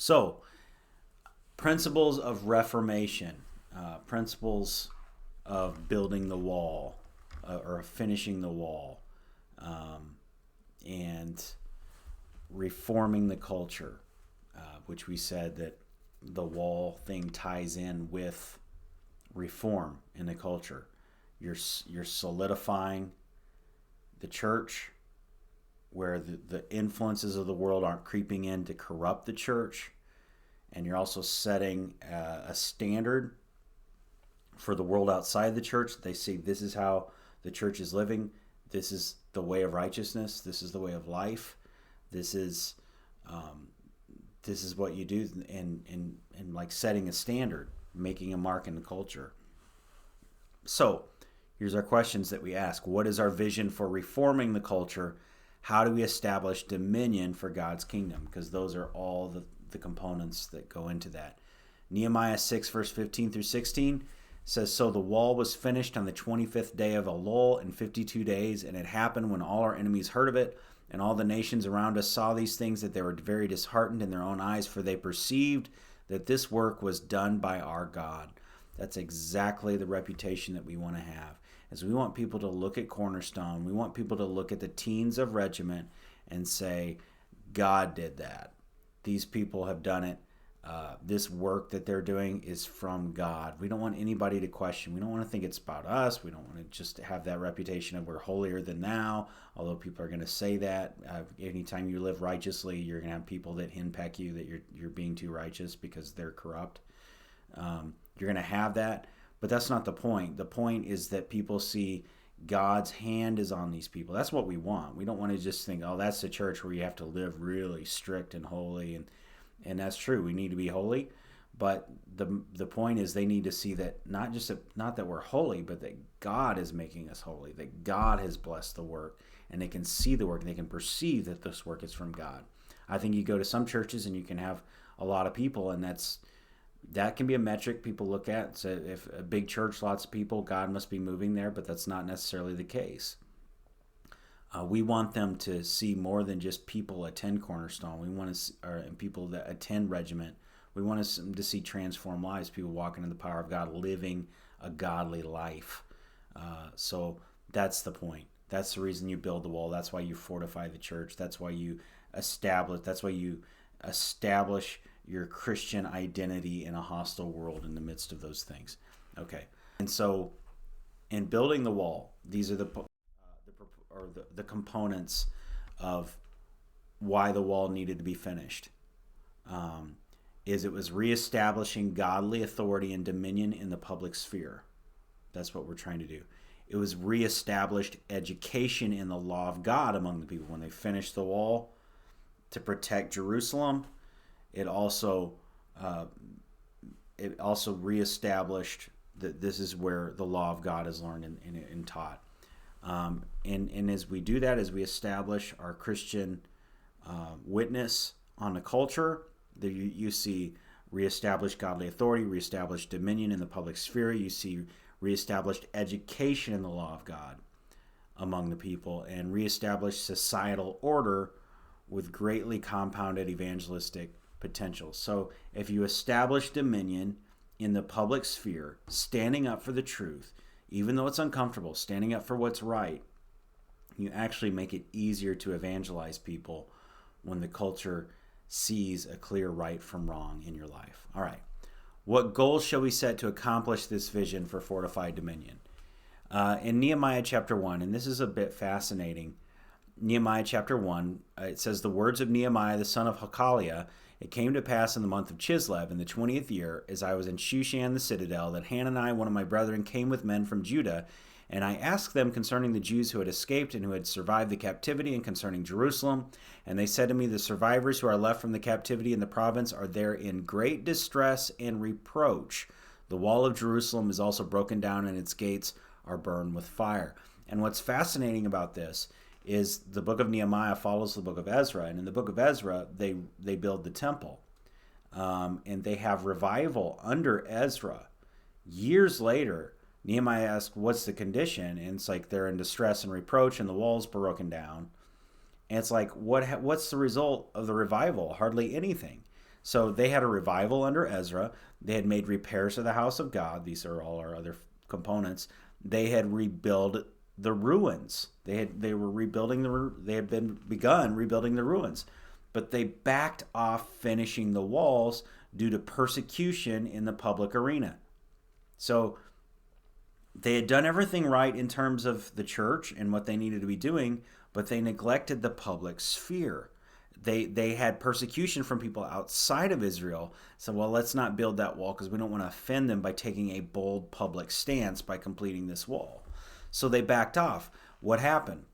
So, principles of Reformation, principles of building the wall or finishing the wall, um, and reforming the culture, which we said that the wall thing ties in with reform in the culture. You're solidifying the church where the influences of the world aren't creeping in to corrupt the church, and you're also setting a standard for the world outside the church. They see this is how the church is living. This is the way of righteousness. This is the way of life. This is um, this is what you do, and like setting a standard, making a mark in the culture. So here's our questions that we ask. What is our vision for reforming the culture? How do we establish dominion for God's kingdom? Because those are all the components that go into that. Nehemiah 6, verse 15 through 16 says, So the wall was finished on the 25th day of Elul in 52 days, and it happened when all our enemies heard of it, and all the nations around us saw these things, that they were very disheartened in their own eyes, for they perceived that this work was done by our God. That's exactly the reputation that we want to have. As we want people to look at Cornerstone, we want people to look at the teens of Regiment and say, God did that. These people have done it. This work that they're doing is from God. We don't want anybody to question. We don't want to think it's about us. We don't want to just have that reputation of we're holier than thou, although people are going to say that. Anytime you live righteously, you're going to have people that henpeck you that you're being too righteous because they're corrupt. You're going to have that, but that's not the point. The point is that people see God's hand is on these people. That's what we want. We don't want to just think, oh, that's the church where you have to live really strict and holy, and that's true. We need to be holy, but the point is they need to see that not that we're holy, but that God is making us holy. That God has blessed the work, and they can see the work. And they can perceive that this work is from God. I think you go to some churches and you can have a lot of people, and that can be a metric people look at. So if a big church, lots of people, God must be moving there, but that's not necessarily the case. We want them to see more than just people attend Cornerstone. We want to people that attend Regiment. We want them to see transformed lives, people walking in the power of God, living a godly life. So that's the point. That's the reason you build the wall. That's why you fortify the church. That's why you establish your Christian identity in a hostile world in the midst of those things. Okay. And so in building the wall, these are the components of why the wall needed to be finished. Is it was reestablishing godly authority and dominion in the public sphere. That's what we're trying to do. It was reestablished education in the law of God among the people. When they finished the wall to protect Jerusalem, it also reestablished that this is where the law of God is learned and taught. And as we do that, as we establish our Christian witness on the culture, you see reestablished godly authority, reestablished dominion in the public sphere. You see reestablished education in the law of God among the people, and reestablished societal order with greatly compounded evangelistic potential. So if you establish dominion in the public sphere, standing up for the truth, even though it's uncomfortable, standing up for what's right, you actually make it easier to evangelize people when the culture sees a clear right from wrong in your life. All right. What goals shall we set to accomplish this vision for fortified dominion? In Nehemiah chapter 1, and this is a bit fascinating, Nehemiah chapter 1, it says, The words of Nehemiah the son of Hakaliah, it came to pass in the month of Chislev in the 20th year, as I was in Shushan the citadel, that Hanani, one of my brethren, came with men from Judah, and I asked them concerning the Jews who had escaped and who had survived the captivity, and concerning Jerusalem. And they said to me, The survivors who are left from the captivity in the province are there in great distress and reproach. The wall of Jerusalem is also broken down, and its gates are burned with fire. And what's fascinating about this is the book of Nehemiah follows the book of Ezra. And in the book of Ezra, they build the temple. And they have revival under Ezra. Years later, Nehemiah asks, what's the condition? And it's like they're in distress and reproach, and the wall's broken down. And it's like, what's the result of the revival? Hardly anything. So they had a revival under Ezra. They had made repairs to the house of God. These are all our other components. They had rebuilt the ruins. They were rebuilding they had been begun rebuilding the ruins, but they backed off finishing the walls due to persecution in the public arena. So they had done everything right in terms of the church and what they needed to be doing, but they neglected the public sphere. They had persecution from people outside of Israel. So, well, let's not build that wall because we don't want to offend them by taking a bold public stance by completing this wall. So they backed off. What happened?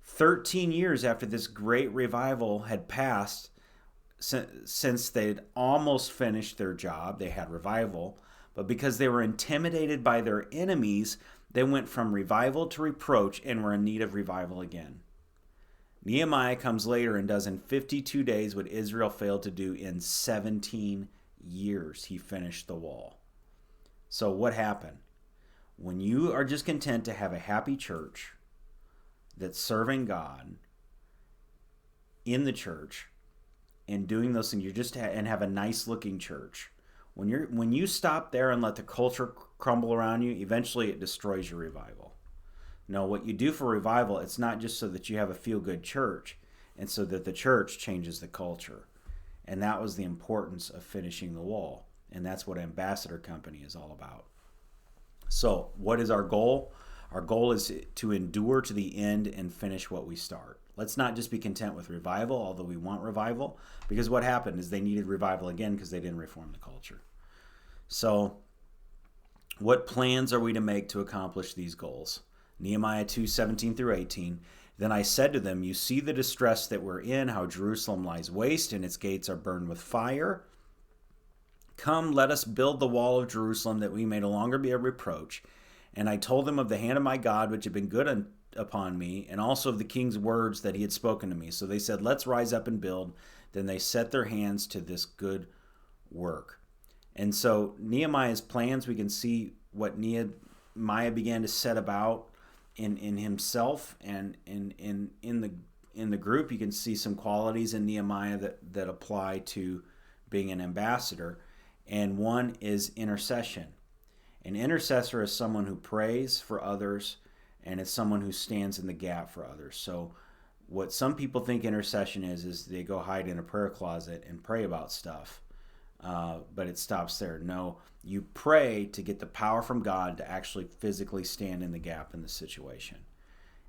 13 years after this great revival had passed, since they'd almost finished their job, they had revival, but because they were intimidated by their enemies, they went from revival to reproach and were in need of revival again. Nehemiah comes later and does in 52 days what Israel failed to do in 17 years. He finished the wall. So what happened? When you are just content to have a happy church that's serving God in the church and doing those things, and have a nice looking church. When you stop there and let the culture crumble around you, eventually it destroys your revival. No, what you do for revival, it's not just so that you have a feel-good church, and so that the church changes the culture. And that was the importance of finishing the wall. And that's what Ambassador Company is all about. So what is our goal? Our goal is to endure to the end and finish what we start. Let's not just be content with revival, although we want revival, because what happened is they needed revival again because they didn't reform the culture. So what plans are we to make to accomplish these goals? Nehemiah 2:17 through 18. Then I said to them, you see the distress that we're in, how Jerusalem lies waste and its gates are burned with fire. Come, let us build the wall of Jerusalem that we may no longer be a reproach. And I told them of the hand of my God, which had been good upon me, and also of the king's words that he had spoken to me. So they said, let's rise up and build. Then they set their hands to this good work. And so Nehemiah's plans, we can see what Nehemiah began to set about in himself and in the group. You can see some qualities in Nehemiah that apply to being an ambassador. And one is intercession. An intercessor is someone who prays for others and is someone who stands in the gap for others. So what some people think intercession is they go hide in a prayer closet and pray about stuff, but it stops there. No, you pray to get the power from God to actually physically stand in the gap in the situation.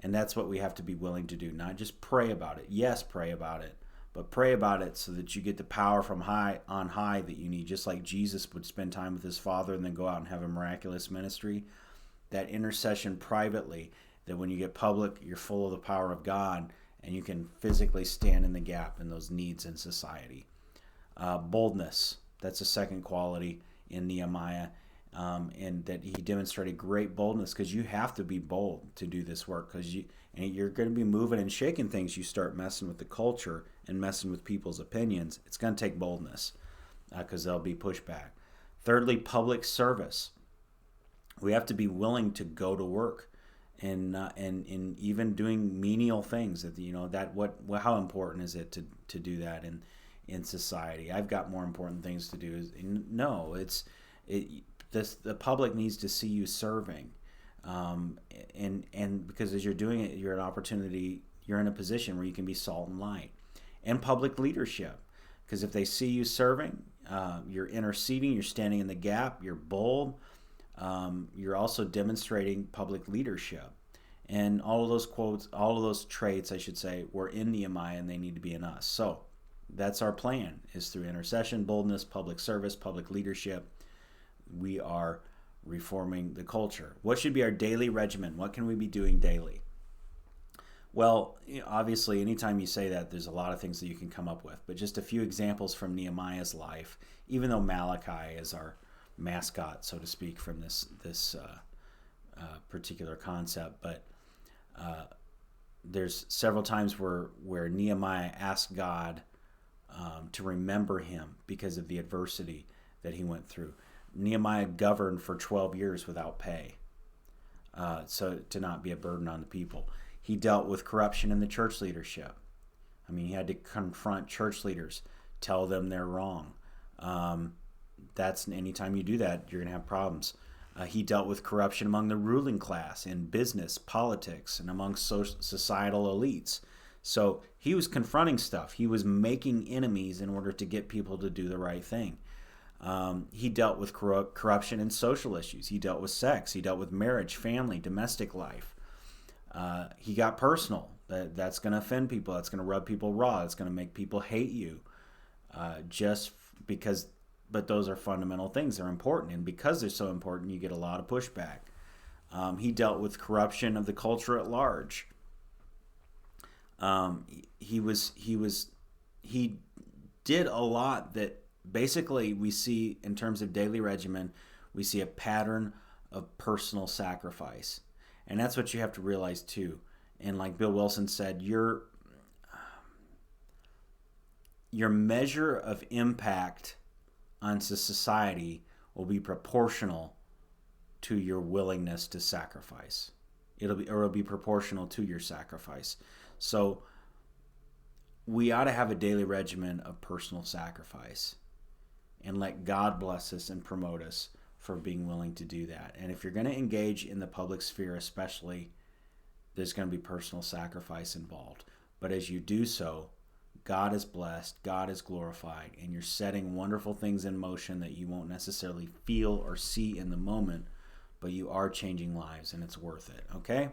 And that's what we have to be willing to do, not just pray about it. Yes, pray about it, but pray about it so that you get the power from on high that you need, just like Jesus would spend time with his Father and then go out and have a miraculous ministry. That intercession privately, that when you get public, you're full of the power of God and you can physically stand in the gap in those needs in society. Boldness, that's a second quality in Nehemiah, and that he demonstrated great boldness, because you have to be bold to do this work, because you're going to be moving and shaking things. You start messing with the culture and messing with people's opinions. It's going to take boldness, because there'll be pushback. Thirdly, public service. We have to be willing to go to work, and even doing menial things. How important is it to do that in society? I've got more important things to do. No, the public needs to see you serving, and because as you're doing it, you're in a position where you can be salt and light. And public leadership, because if they see you serving, you're interceding, you're standing in the gap, you're bold, you're also demonstrating public leadership. And all of those traits, I should say, were in Nehemiah, and they need to be in us. So that's our plan, is through intercession, boldness, public service, public leadership. We are reforming the culture. What should be our daily regimen? What can we be doing daily? Well, obviously, anytime you say that, there's a lot of things that you can come up with. But just a few examples from Nehemiah's life, even though Malachi is our mascot, so to speak, from this particular concept. But there's several times where Nehemiah asked God to remember him because of the adversity that he went through. Nehemiah governed for 12 years without pay, so to not be a burden on the people. He dealt with corruption in the church leadership. I mean, he had to confront church leaders, tell them they're wrong. That's anytime you do that, you're going to have problems. He dealt with corruption among the ruling class in business, politics, and among societal elites. So he was confronting stuff. He was making enemies in order to get people to do the right thing. He dealt with corruption in social issues. He dealt with sex. He dealt with marriage, family, domestic life. He got personal. That's going to offend people. That's going to rub people raw. It's going to make people hate you. Just because, but those are fundamental things. They're important. And because they're so important, you get a lot of pushback. He dealt with corruption of the culture at large. He did a lot that basically we see in terms of daily regimen. We see a pattern of personal sacrifice. And that's what you have to realize too. And like Bill Wilson said, your measure of impact on society will be proportional to your willingness to sacrifice. It'll be proportional to your sacrifice. So we ought to have a daily regimen of personal sacrifice and let God bless us and promote us for being willing to do that. And if you're going to engage in the public sphere especially, there's going to be personal sacrifice involved. But as you do so, God is blessed, God is glorified, and you're setting wonderful things in motion that you won't necessarily feel or see in the moment, but you are changing lives, and it's worth it, okay?